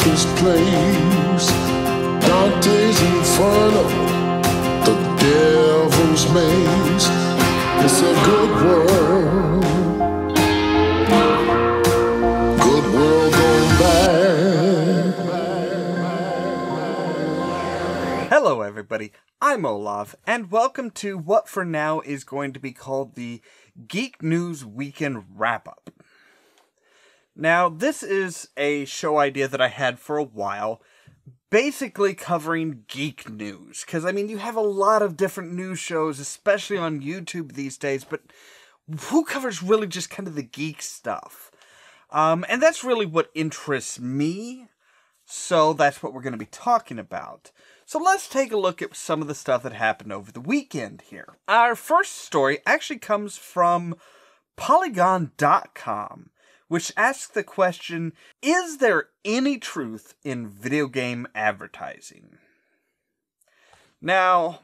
darkest place, Dante's Inferno, the devil's maze. It's a good world, good world going bad. Hello everybody, I'm Ollamh, and welcome to what for now is going to be called the Geek News Weekend Wrap-Up. Now, this is a show idea that I had for a while, basically covering geek news. Because, I mean, you have a lot of different news shows, especially on YouTube these days, but who covers really just kind of the geek stuff? And that's really what interests me, so that's what we're going to be talking about. So let's take a look at some of the stuff that happened over the weekend here. Our first story actually comes from Polygon.com, which asks the question, is there any truth in video game advertising? Now,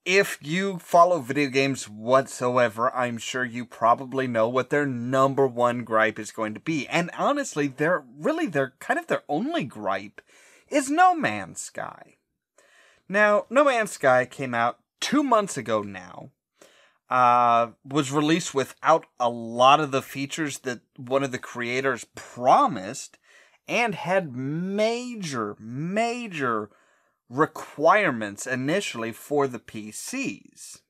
if you follow video games whatsoever, I'm sure you probably know what their number one gripe is going to be. And honestly, their only gripe is No Man's Sky. Now, No Man's Sky came out 2 months ago now. Was released without a lot of the features that one of the creators promised, and had major requirements initially for the PCs.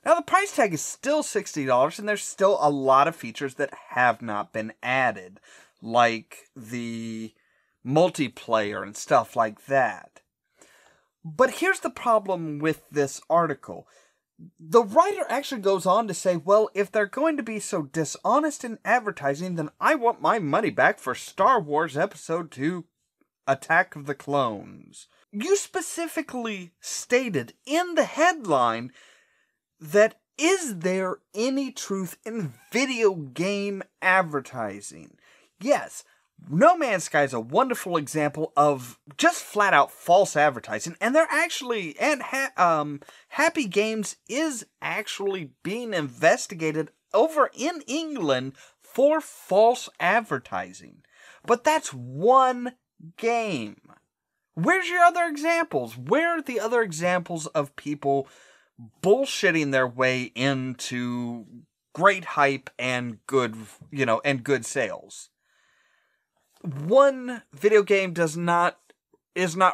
Now, the price tag is still $60, and there's still a lot of features that have not been added, like the multiplayer and stuff like that. But here's the problem with this article. The writer actually goes on to say, well, if they're going to be so dishonest in advertising, then I want my money back for Star Wars Episode 2 Attack of the Clones. You specifically stated in the headline that, is there any truth in video game advertising? Yes. No Man's Sky is a wonderful example of just flat out false advertising, and they're actually, and Happy Games is actually being investigated over in England for false advertising. But that's one game. Where's your other examples? Where are the other examples of people bullshitting their way into great hype and good, and good sales? One video game is not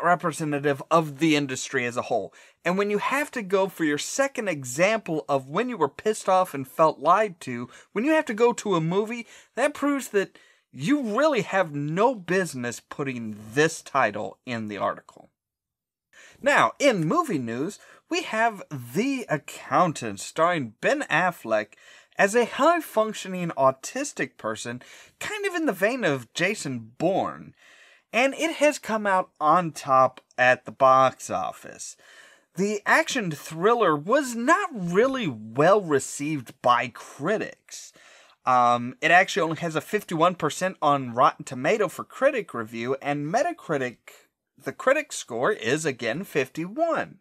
representative of the industry as a whole. And when you have to go for your second example of when you were pissed off and felt lied to, when you have to go to a movie, that proves that you really have no business putting this title in the article. Now, in movie news, we have The Accountant, starring Ben Affleck as a high-functioning autistic person, kind of in the vein of Jason Bourne. And it has come out on top at the box office. The action thriller was not really well received by critics. It actually only has a 51% on Rotten Tomato for critic review, and Metacritic, the critic score, is again 51.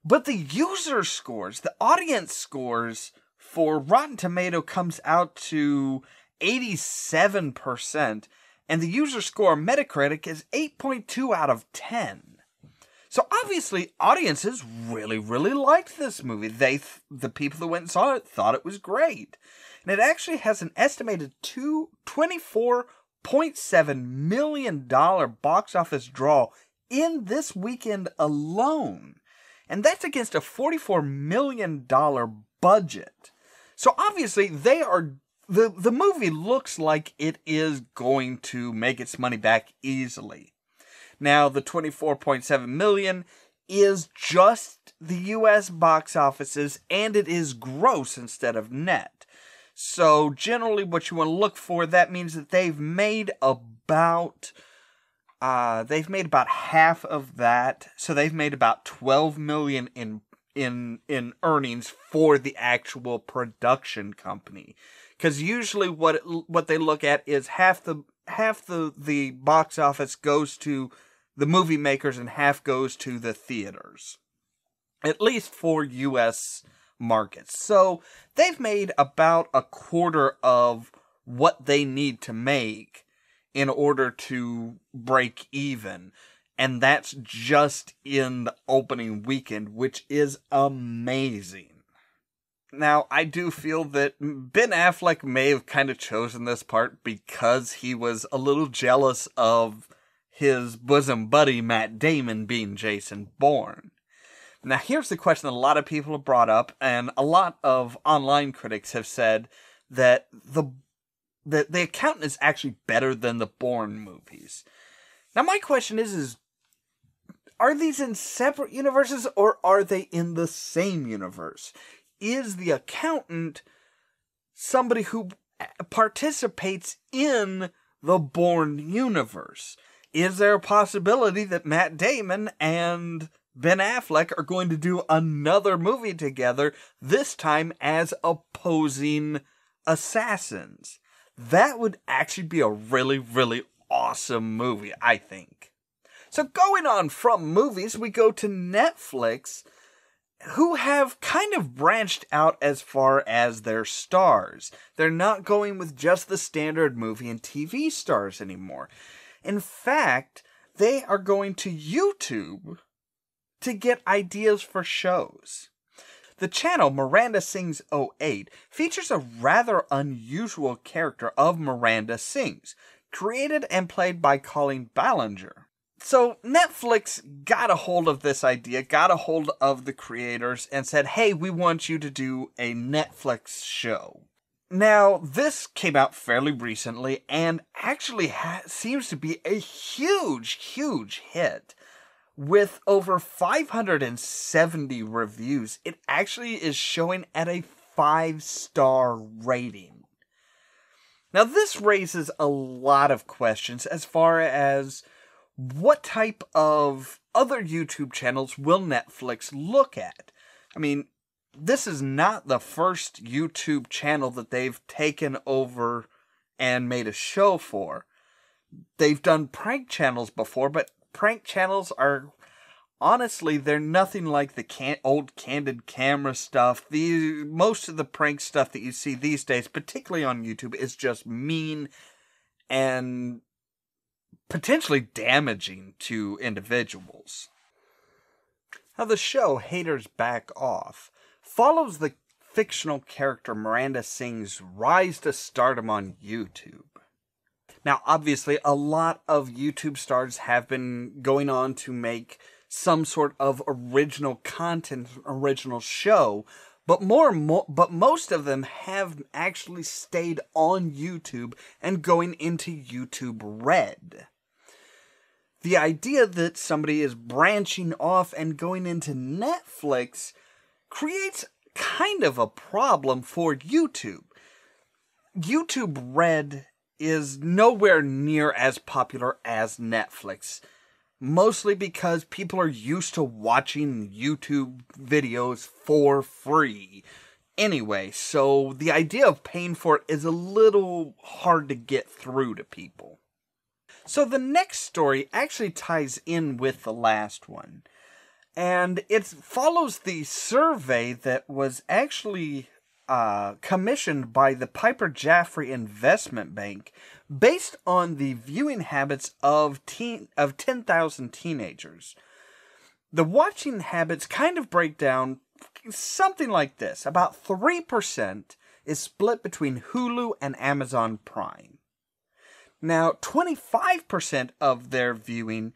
But the user scores, the audience scores for Rotten Tomato comes out to 87%, and the user score Metacritic is 8.2 out of 10. So obviously, audiences really liked this movie. The people that went and saw it thought it was great. And it actually has an estimated $24.7 million box office draw in this weekend alone. And that's against a $44 million budget. So obviously, the movie looks like it is going to make its money back easily. Now, the $24.7 million is just the US box offices, and it is gross instead of net. So generally, what you want to look for, that means that they've made about half of that. So they've made about $12 million in earnings for the actual production company, because usually what they look at is half the box office goes to the movie makers and half goes to the theaters, at least for U.S. markets. So they've made about a quarter of what they need to make in order to break even. And that's just in the opening weekend, which is amazing. Now, I do feel that Ben Affleck may have kind of chosen this part because he was a little jealous of his bosom buddy Matt Damon being Jason Bourne. Now, here's the question that a lot of people have brought up, and a lot of online critics have said that the accountant is actually better than the Bourne movies. Now, my question is are these in separate universes, or are they in the same universe? Is the accountant somebody who participates in the Bourne universe? Is there a possibility that Matt Damon and Ben Affleck are going to do another movie together, this time as opposing assassins? That would actually be a really, really awesome movie, I think. So going on from movies, we go to Netflix, who have kind of branched out as far as their stars. They're not going with just the standard movie and TV stars anymore. In fact, they are going to YouTube to get ideas for shows. The channel Miranda Sings 08 features a rather unusual character of Miranda Sings, created and played by Colleen Ballinger. So Netflix got a hold of this idea, got a hold of the creators, and said, hey, we want you to do a Netflix show. Now, this came out fairly recently and actually seems to be a huge, huge hit. With over 570 reviews, it actually is showing at a 5-star rating. Now, this raises a lot of questions as far as what type of other YouTube channels will Netflix look at? I mean, this is not the first YouTube channel that they've taken over and made a show for. They've done prank channels before, but prank channels are, honestly, they're nothing like the old candid camera stuff. Most of the prank stuff that you see these days, particularly on YouTube, is just mean and potentially damaging to individuals. Now, the show Haters Back Off follows the fictional character Miranda Sings' rise to stardom on YouTube. Now, obviously, a lot of YouTube stars have been going on to make some sort of original content, original show, but most of them have actually stayed on YouTube and going into YouTube Red. The idea that somebody is branching off and going into Netflix creates kind of a problem for YouTube. YouTube Red is nowhere near as popular as Netflix, mostly because people are used to watching YouTube videos for free anyway, so the idea of paying for it is a little hard to get through to people. So the next story actually ties in with the last one, and it follows the survey that was actually commissioned by the Piper Jaffray Investment Bank based on the viewing habits of 10,000 teenagers. The watching habits kind of break down something like this. About 3% is split between Hulu and Amazon Prime. Now, 25% of their viewing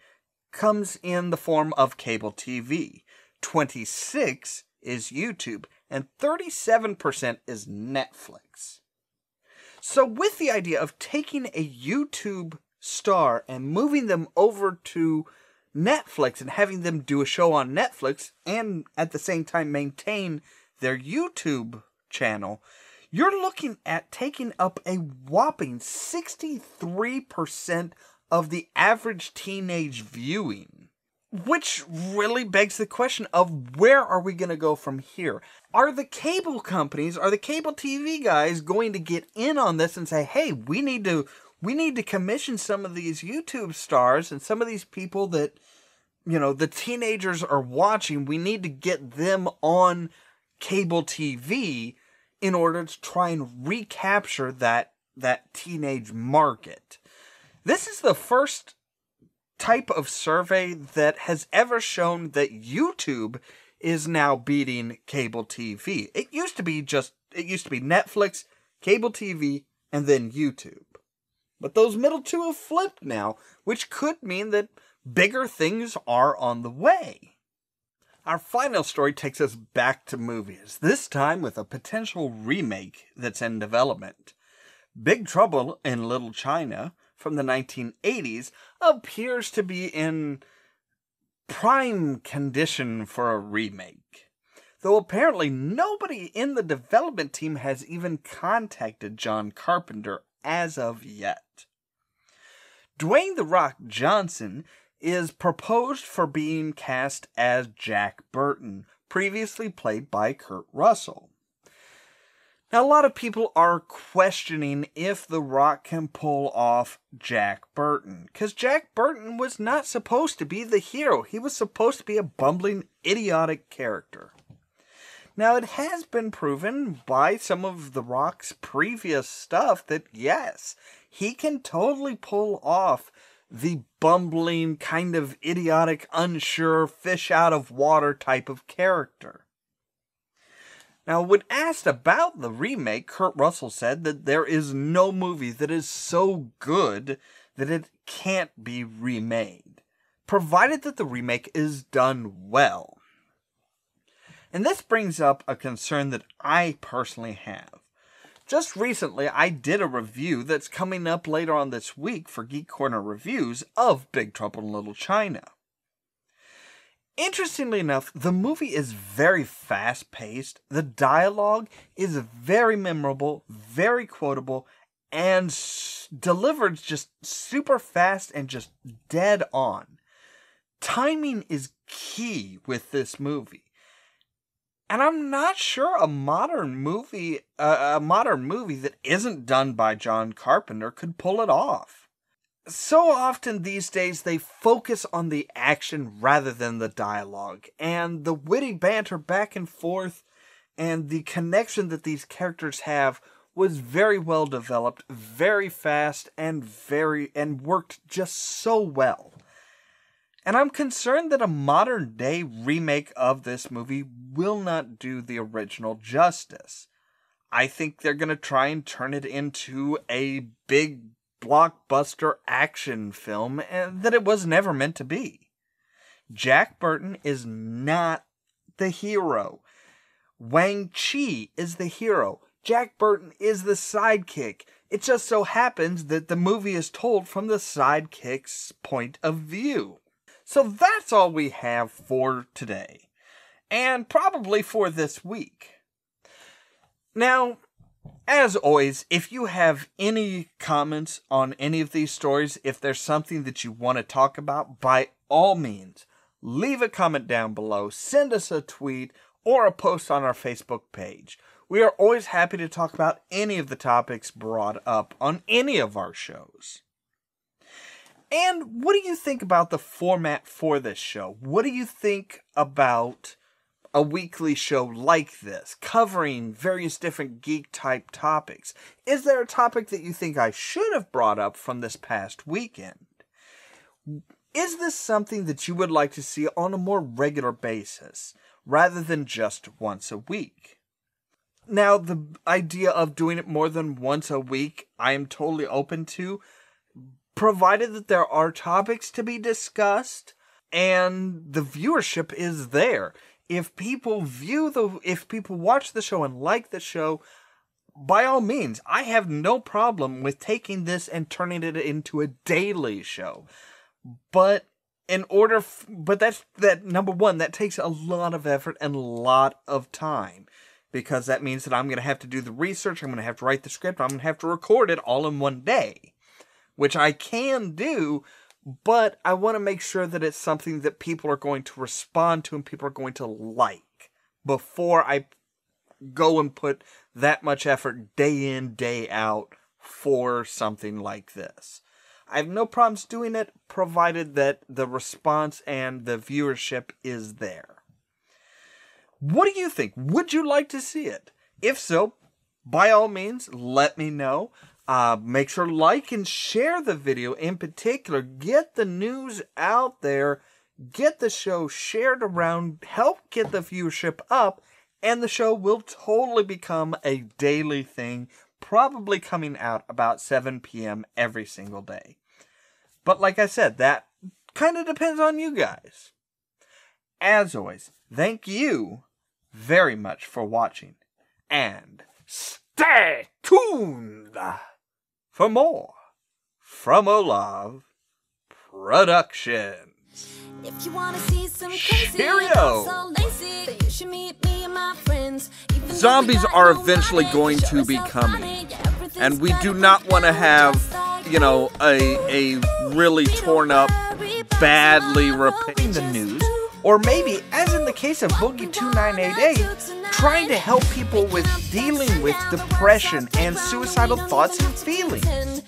comes in the form of cable TV. 26% is YouTube, and 37% is Netflix. So with the idea of taking a YouTube star and moving them over to Netflix and having them do a show on Netflix and at the same time maintain their YouTube channel, you're looking at taking up a whopping 63% of the average teenage viewing. Which really begs the question of where are we going to go from here? Are the cable companies, are the cable TV guys going to get in on this and say, hey, we need to commission some of these YouTube stars and some of these people that, the teenagers are watching, we need to get them on cable TV in order to try and recapture that teenage market. This is the first type of survey that has ever shown that YouTube is now beating cable TV. It used to be Netflix, cable TV, and then YouTube. But those middle two have flipped now, which could mean that bigger things are on the way. Our final story takes us back to movies, this time with a potential remake that's in development. Big Trouble in Little China from the 1980s appears to be in prime condition for a remake, though apparently nobody in the development team has even contacted John Carpenter as of yet. Dwayne "The Rock" Johnson is proposed for being cast as Jack Burton, previously played by Kurt Russell. Now, a lot of people are questioning if The Rock can pull off Jack Burton, because Jack Burton was not supposed to be the hero. He was supposed to be a bumbling, idiotic character. Now, it has been proven by some of The Rock's previous stuff that, yes, he can totally pull off the bumbling, kind of idiotic, unsure, fish out of water type of character. Now, when asked about the remake, Kurt Russell said that there is no movie that is so good that it can't be remade, provided that the remake is done well. And this brings up a concern that I personally have. Just recently, I did a review that's coming up later on this week for Geek Corner Reviews of Big Trouble in Little China. Interestingly enough, the movie is very fast-paced, the dialogue is very memorable, very quotable, and delivered just super fast and just dead on. Timing is key with this movie. And I'm not sure a modern movie that isn't done by John Carpenter could pull it off. So often these days they focus on the action rather than the dialogue, and the witty banter back and forth and the connection that these characters have was very well developed, very fast, and worked just so well. And I'm concerned that a modern day remake of this movie will not do the original justice. I think they're going to try and turn it into a big blockbuster action film that it was never meant to be. Jack Burton is not the hero. Wang Chi is the hero. Jack Burton is the sidekick. It just so happens that the movie is told from the sidekick's point of view. So that's all we have for today, and probably for this week. Now, as always, if you have any comments on any of these stories, if there's something that you want to talk about, by all means, leave a comment down below, send us a tweet, or a post on our Facebook page. We are always happy to talk about any of the topics brought up on any of our shows. And what do you think about the format for this show? What do you think about a weekly show like this, covering various different geek-type topics? Is there a topic that you think I should have brought up from this past weekend? Is this something that you would like to see on a more regular basis, rather than just once a week? Now, the idea of doing it more than once a week, I am totally open to, provided that there are topics to be discussed and the viewership is there. If people watch the show and like the show, by all means, I have no problem with taking this and turning it into a daily show. But number one, that takes a lot of effort and a lot of time, because that means that I'm going to have to do the research, I'm going to have to write the script, I'm going to have to record it all in one day. Which I can do, but I want to make sure that it's something that people are going to respond to and people are going to like before I go and put that much effort day in, day out for something like this. I have no problems doing it, provided that the response and the viewership is there. What do you think? Would you like to see it? If so, by all means, let me know. Make sure to like and share the video. In particular, get the news out there. Get the show shared around. Help get the viewership up. And the show will totally become a daily thing. Probably coming out about 7 p.m. every single day. But like I said, that kind of depends on you guys. As always, thank you very much for watching. And stay tuned for more from Ollamh Productions. If you wanna see some crazy, Cheerio! so lazy, then you should meet me and my friends. Even Zombies though we got are no eventually money, going sure to it's be so coming. funny, yeah, everything's And we do better not with want to you, have, just like you know, a really Don't torn up, worry about badly tomorrow, we repeating the just news. do Or maybe, as in the case of Boogie 2988, trying to help people with dealing with depression and suicidal thoughts and feelings.